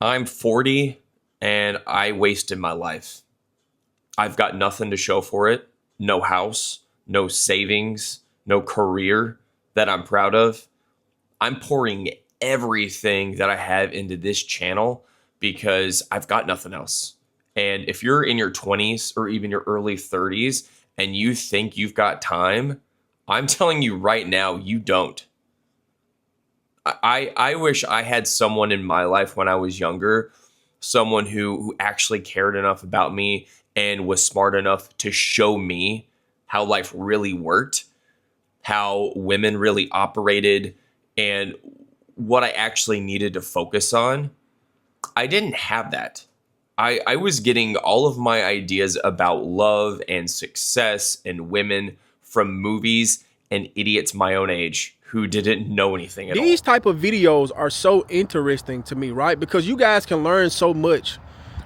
I'm 40 and I wasted my life. I've got nothing to show for it. No house, no savings, no career that I'm proud of. I'm pouring everything that I have into this channel because I've got nothing else. And if you're in your 20s or even your early 30s and you think you've got time, I'm telling you right now, you don't. I wish I had someone in my life when I was younger, someone who actually cared enough about me and was smart enough to show me how life really worked, how women really operated, and what I actually needed to focus on. I didn't have that. I was getting all of my ideas about love and success and women from movies and idiots my own age who didn't know anything at all. These type of videos are so interesting to me, right? Because you guys can learn so much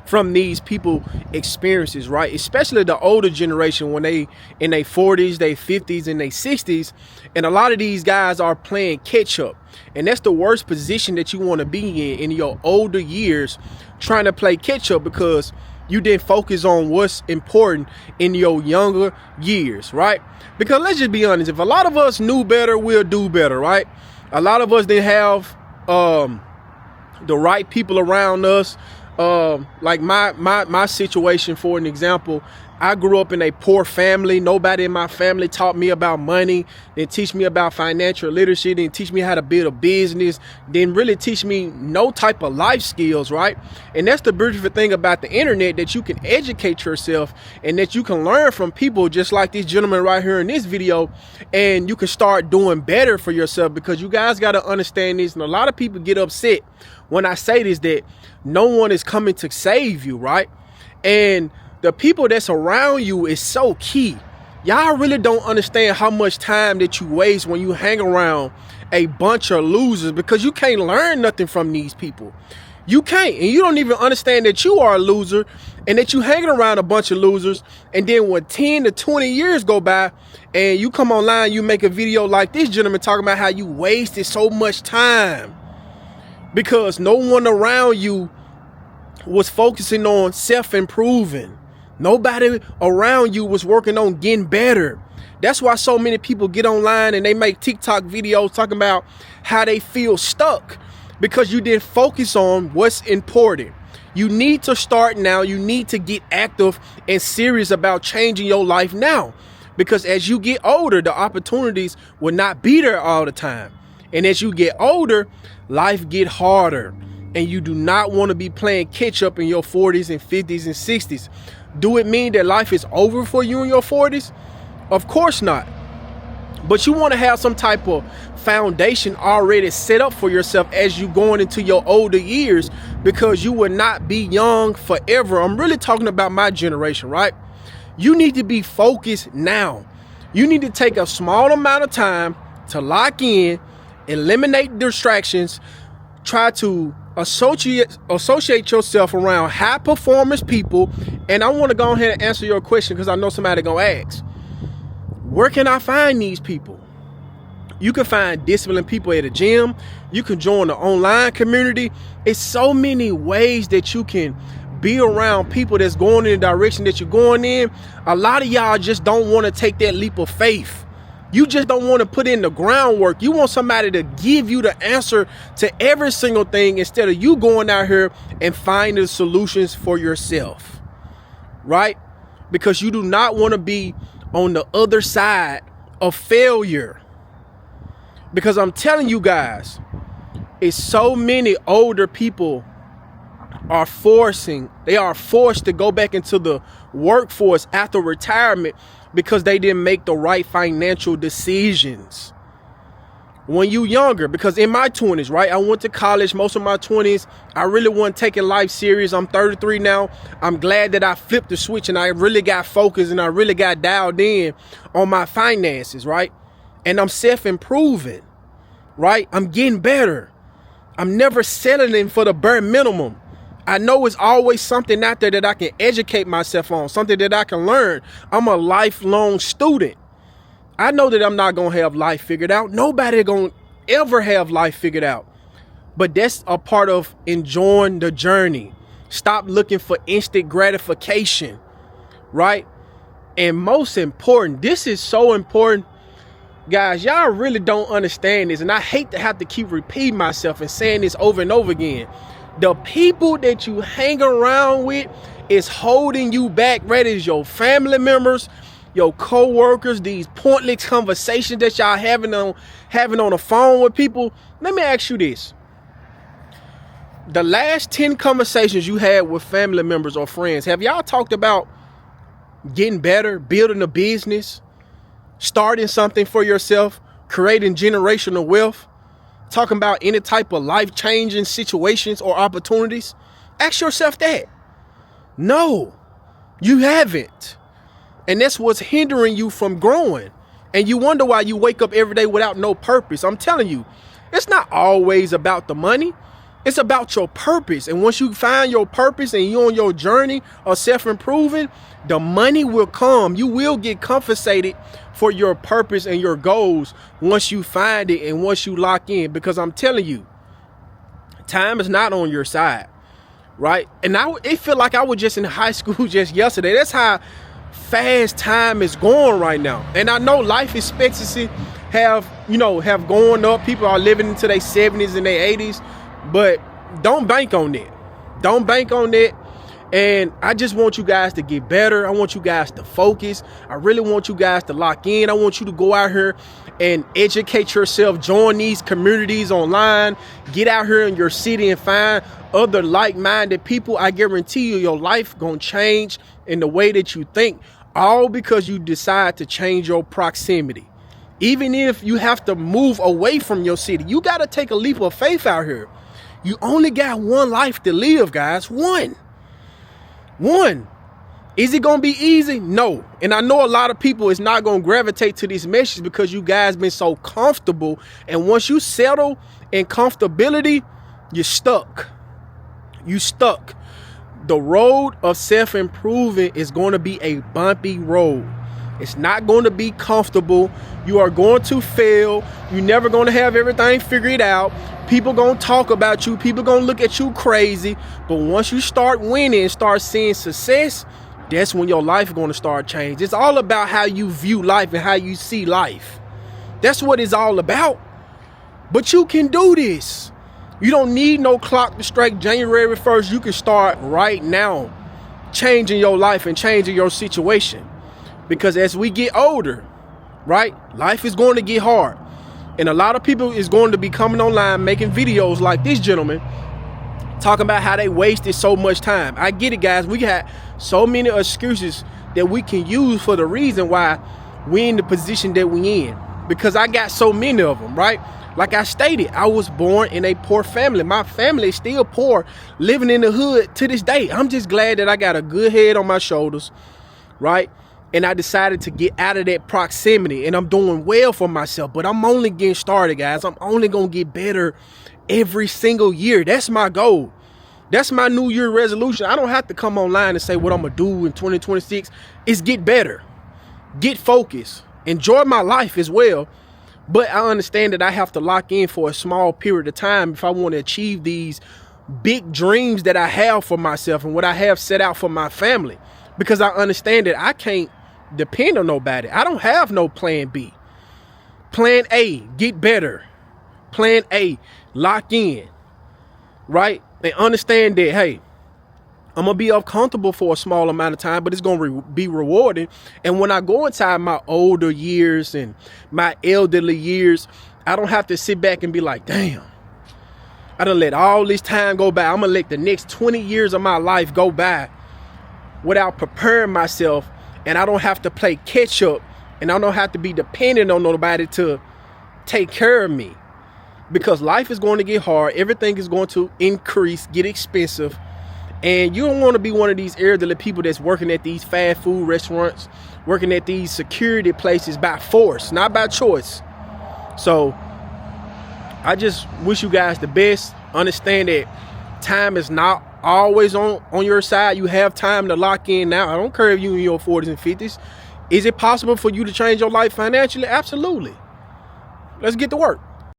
from these people experiences, right? Especially the older generation when they in their 40s, their 50s, and their 60s. And a lot of these guys are playing catch up. And that's the worst position that you want to be in your older years, trying to play catch up because you didn't focus on what's important in your younger years, right? Because let's just be honest, if a lot of us knew better, we'll do better, right? A lot of us didn't have the right people around us. Like my situation, for an example, I grew up in a poor family. Nobody in my family taught me about money. Didn't teach me about financial literacy. Didn't teach me how to build a business. Didn't really teach me no type of life skills, right? And that's the beautiful thing about the internet, that you can educate yourself and that you can learn from people just like this gentleman right here in this video, and you can start doing better for yourself, because you guys got to understand this. And a lot of people get upset when I say this, that no one is coming to save you, right? And the people that's around you is so key. Y'all really don't understand how much time that you waste when you hang around a bunch of losers, because you can't learn nothing from these people. You can't, and you don't even understand that you are a loser and that you hanging around a bunch of losers. And then when 10 to 20 years go by and you come online, you make a video like this gentleman talking about how you wasted so much time because no one around you was focusing on self-improving. Nobody around you was working on getting better. That's why so many people get online and they make TikTok videos talking about how they feel stuck, because you didn't focus on what's important. You need to start now. You need to get active and serious about changing your life now, because as you get older, the opportunities will not be there all the time. And as you get older, life get harder, and you do not want to be playing catch up in your 40s and 50s and 60s. Do it mean that life is over for you in your 40s? Of course not. But you want to have some type of foundation already set up for yourself as you going into your older years, because you will not be young forever. I'm really talking about my generation, right? You need to be focused now. You need to take a small amount of time to lock in, eliminate distractions, try to associate yourself around high performance people. And I want to go ahead and answer your question, because I know somebody gonna ask, where can I find these people? You can find disciplined people at a gym. You can join the online community. It's so many ways that you can be around people that's going in the direction that you're going in. A lot of y'all just don't want to take that leap of faith. You just don't want to put in the groundwork. You want somebody to give you the answer to every single thing, instead of you going out here and finding solutions for yourself, right? Because you do not want to be on the other side of failure. Because I'm telling you guys, it's so many older people are forced to go back into the workforce after retirement because they didn't make the right financial decisions when you younger. Because in my 20s, right, I went to college most of my 20s. I really wasn't taking life serious. I'm 33 now. I'm glad that I flipped the switch and I really got focused and I really got dialed in on my finances, right? And I'm self-improving, right? I'm getting better. I'm never settling for the bare minimum. I know it's always something out there that I can educate myself on, something that I can learn. I'm a lifelong student. I know that I'm not going to have life figured out. Nobody going to ever have life figured out. But that's a part of enjoying the journey. Stop looking for instant gratification, right? And most important, this is so important, guys, y'all really don't understand this. And I hate to have to keep repeating myself and saying this over and over again. The people that you hang around with is holding you back, whether it's your family members, your co-workers, these pointless conversations that y'all having on the phone with people. Let me ask you this. The last 10 conversations you had with family members or friends, have y'all talked about getting better, building a business, starting something for yourself, creating generational wealth, talking about any type of life-changing situations or opportunities? Ask yourself that. No, you haven't. And that's what's hindering you from growing. And you wonder why you wake up every day without no purpose. I'm telling you, it's not always about the money. It's about your purpose. And once you find your purpose and you're on your journey of self-improving, the money will come. You will get compensated for your purpose and your goals once you find it and once you lock in. Because I'm telling you, time is not on your side, right? And it felt like I was just in high school just yesterday. That's how fast time is going right now. And I know life expectancy have gone up. People are living into their 70s and their 80s. But don't bank on that. Don't bank on that. And I just want you guys to get better. I want you guys to focus. I really want you guys to lock in. I want you to go out here and educate yourself. Join these communities online. Get out here in your city and find other like-minded people. I guarantee you your life gonna change in the way that you think. All because you decide to change your proximity. Even if you have to move away from your city, you got to take a leap of faith out here. You only got one life to live, guys. One. Is it going to be easy? No. And I know a lot of people is not going to gravitate to this message because you guys been so comfortable. And once you settle in comfortability, you're stuck. You stuck. The road of self-improvement is going to be a bumpy road. It's not going to be comfortable. You are going to fail. You're never going to have everything figured out. People going to talk about you. People going to look at you crazy. But once you start winning and start seeing success, that's when your life is going to start changing. It's all about how you view life and how you see life. That's what it's all about. But you can do this. You don't need no clock to strike January 1st. You can start right now changing your life and changing your situation. Because as we get older, right, life is going to get hard. And a lot of people is going to be coming online making videos like this gentleman talking about how they wasted so much time. I get it, guys. We got so many excuses that we can use for the reason why we're in the position that we in. Because I got so many of them, right? Like I stated, I was born in a poor family. My family is still poor, living in the hood to this day. I'm just glad that I got a good head on my shoulders, right? And I decided to get out of that proximity, and I'm doing well for myself, but I'm only getting started, guys. I'm only going to get better every single year. That's my goal. That's my New Year resolution. I don't have to come online and say what I'm going to do in 2026. It's get better, get focused, enjoy my life as well. But I understand that I have to lock in for a small period of time if I want to achieve these big dreams that I have for myself and what I have set out for my family. Because I understand that I can't depend on nobody. I don't have no plan B. Plan A, get better. Plan A, lock in, right? And understand that, hey, I'm going to be uncomfortable for a small amount of time, but it's going to be rewarding. And when I go inside my older years and my elderly years, I don't have to sit back and be like, damn, I done let all this time go by. I'm going to let the next 20 years of my life go by without preparing myself. And I don't have to play catch up, and I don't have to be dependent on nobody to take care of me, because life is going to get hard. Everything is going to increase, get expensive. And you don't want to be one of these elderly people that's working at these fast food restaurants, working at these security places by force, not by choice. So I just wish you guys the best. Understand that time is not always on your side. You have time to lock in now. I don't care if you in your 40s and 50s. Is it possible for you to change your life financially? Absolutely. Let's get to work.